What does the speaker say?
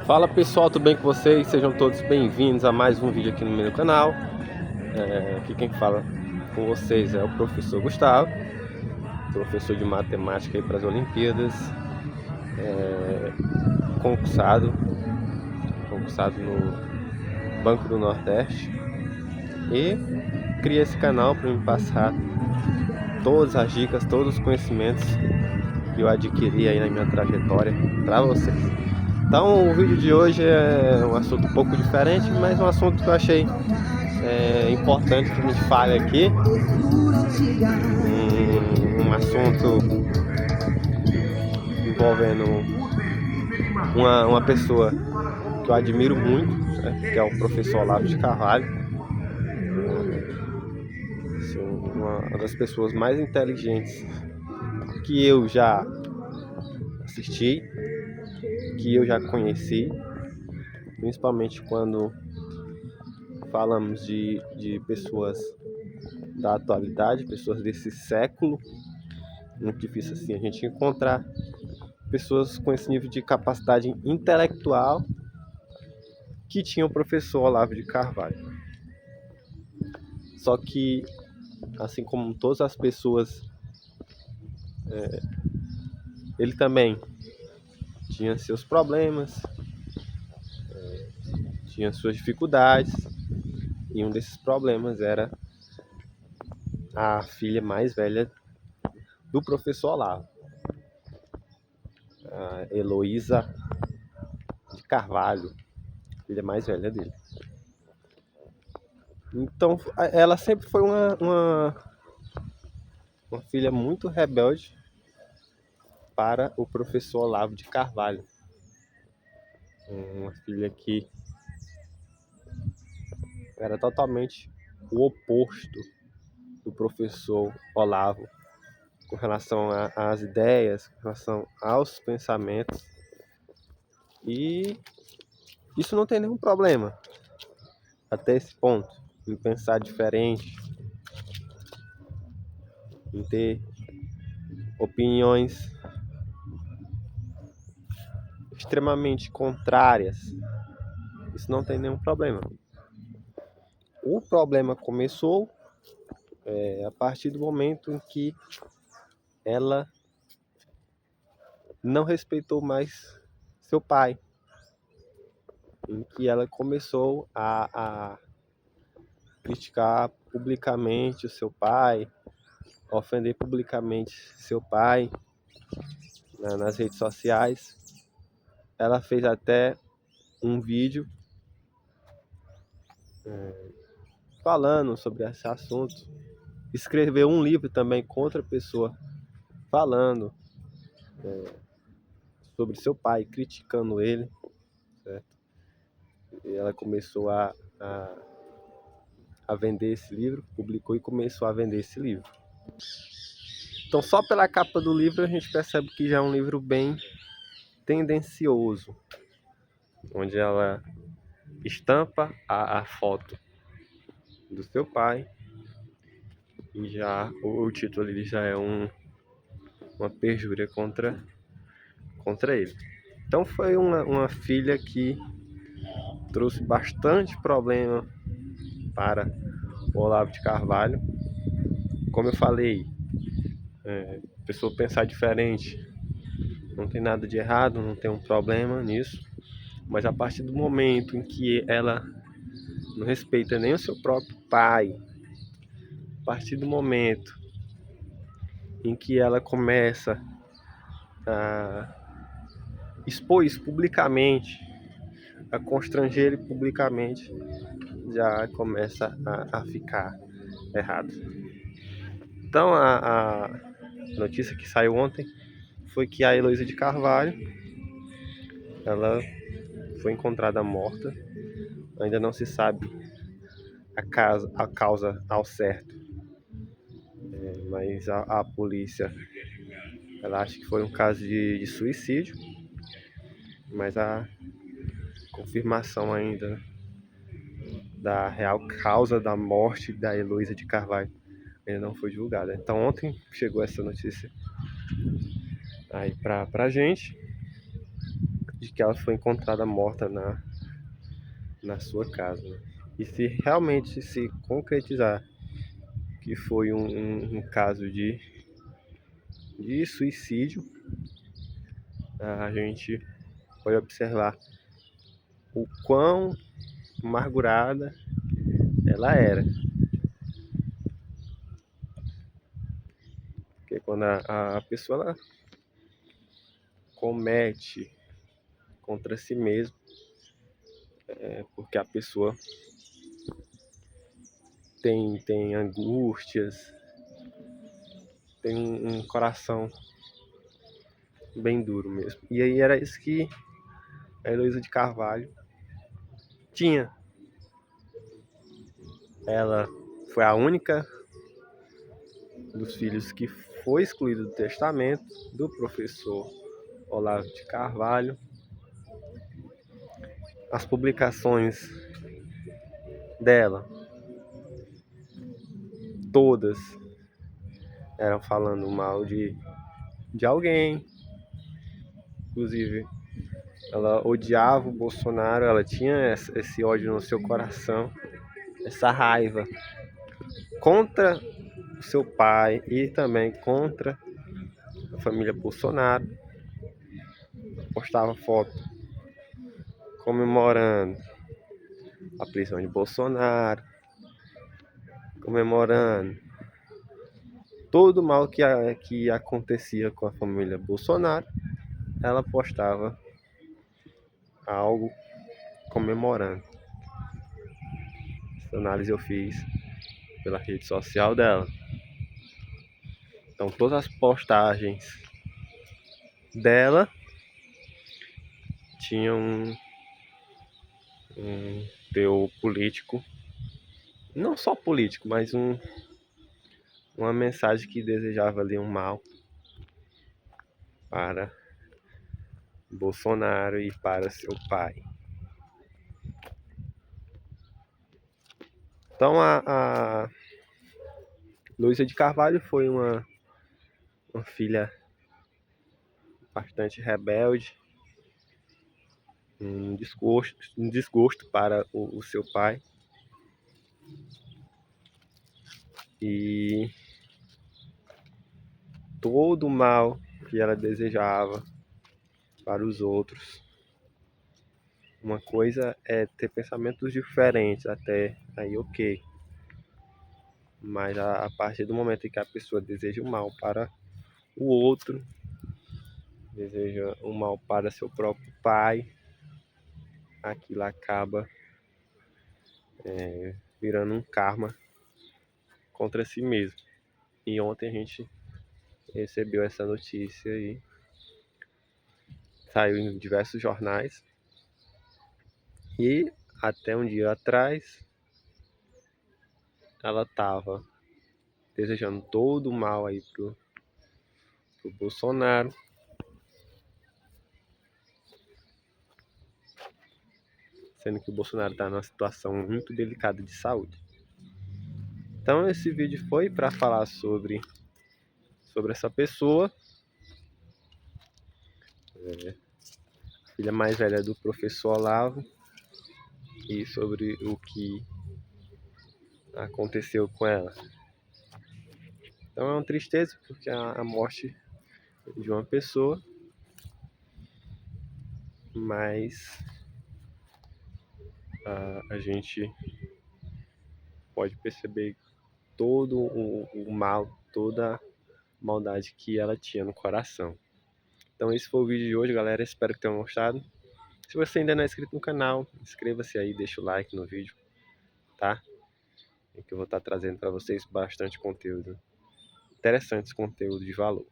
Fala pessoal, tudo bem com vocês? Sejam todos bem-vindos a mais um vídeo aqui no meu canal. Aqui quem fala com vocês é o professor Gustavo, professor de matemática para as Olimpíadas, concursado no Banco do Nordeste, e criei esse canal para me passar todas as dicas, todos os conhecimentos que eu adquiri aí na minha trajetória para vocês. Então o vídeo de hoje é um assunto um pouco diferente, mas um assunto que eu achei importante que a gente fale aqui. Um assunto envolvendo uma pessoa que eu admiro muito, né, que é o professor Olavo de Carvalho. Assim, uma das pessoas mais inteligentes que eu já assisti, que eu já conheci, principalmente quando falamos de pessoas da atualidade, pessoas desse século. Muito difícil assim a gente encontrar pessoas com esse nível de capacidade intelectual que tinha o professor Olavo de Carvalho. Só que, assim como todas as pessoas, ele também tinha seus problemas, tinha suas dificuldades, e um desses problemas era a filha mais velha do professor Olavo, a Heloísa de Carvalho, filha mais velha dele. Então, ela sempre foi uma filha muito rebelde para o professor Olavo de Carvalho. Uma filha que era totalmente o oposto do professor Olavo com relação às ideias, com relação aos pensamentos. E isso não tem nenhum problema até esse ponto, em pensar diferente, em ter opiniões extremamente contrárias. Isso não tem nenhum problema. O problema começou a partir do momento em que ela não respeitou mais seu pai, em que ela começou a criticar publicamente o seu pai, ofender publicamente seu pai nas redes sociais. Ela fez até um vídeo falando sobre esse assunto. Escreveu um livro também com outra pessoa falando sobre seu pai, criticando ele, certo? E ela começou a vender esse livro, publicou e começou a vender esse livro. Então, só pela capa do livro a gente percebe que já é um livro bem tendencioso, onde ela estampa a foto do seu pai, e já o título ali já é uma perjúria contra ele. Então foi uma filha que trouxe bastante problema para o Olavo de Carvalho. Como eu falei, a pessoa pensar diferente não tem nada de errado, não tem um problema nisso, mas a partir do momento em que ela não respeita nem o seu próprio pai, a partir do momento em que ela começa a expor isso publicamente, a constranger ele publicamente, já começa a ficar errado. Então a notícia que saiu ontem foi que a Heloísa de Carvalho, ela foi encontrada morta. Ainda não se sabe a causa ao certo, mas a polícia, ela acha que foi um caso de suicídio, mas a confirmação ainda da real causa da morte da Heloísa de Carvalho ainda não foi divulgada. Então ontem chegou essa notícia aí pra gente, de que ela foi encontrada morta na sua casa. E se realmente se concretizar que foi um caso de suicídio, a gente pode observar o quão amargurada ela era. Porque quando a pessoa ela comete contra si mesma, porque a pessoa tem angústias, tem um coração bem duro mesmo. E aí era isso que a Heloísa de Carvalho tinha. Ela foi a única dos filhos que foi excluído do testamento do professor Olavo de Carvalho. As publicações dela, todas, eram falando mal de alguém. Inclusive, ela odiava o Bolsonaro, ela tinha esse ódio no seu coração, essa raiva contra o seu pai e também contra a família Bolsonaro. Postava foto comemorando a prisão de Bolsonaro, comemorando todo o mal que acontecia com a família Bolsonaro. Ela postava algo comemorando. Essa análise eu fiz pela rede social dela. Então todas as postagens dela tinham um teor político, não só político, mas uma mensagem que desejava ali um mal para Bolsonaro e para seu pai. Então a Luísa de Carvalho foi uma filha bastante rebelde, um desgosto para o seu pai. E todo o mal que ela desejava para os outros. Uma coisa é ter pensamentos diferentes, até aí ok. Mas a partir do momento em que a pessoa deseja o mal para o outro, deseja o mal para seu próprio pai, aquilo acaba virando um karma contra si mesmo. E ontem a gente recebeu essa notícia aí, saiu em diversos jornais, e até um dia atrás ela estava desejando todo o mal aí pro Bolsonaro, sendo que o Bolsonaro está numa situação muito delicada de saúde. Então esse vídeo foi para falar sobre essa pessoa, filha mais velha do professor Olavo, e sobre o que aconteceu com ela. Então é uma tristeza, porque a morte de uma pessoa, mas a gente pode perceber todo o mal, toda a maldade que ela tinha no coração. Então esse foi o vídeo de hoje, galera. Espero que tenham gostado. Se você ainda não é inscrito no canal, inscreva-se aí, deixa o like no vídeo, tá? Que eu vou estar trazendo para vocês bastante conteúdo, interessantes conteúdo de valor.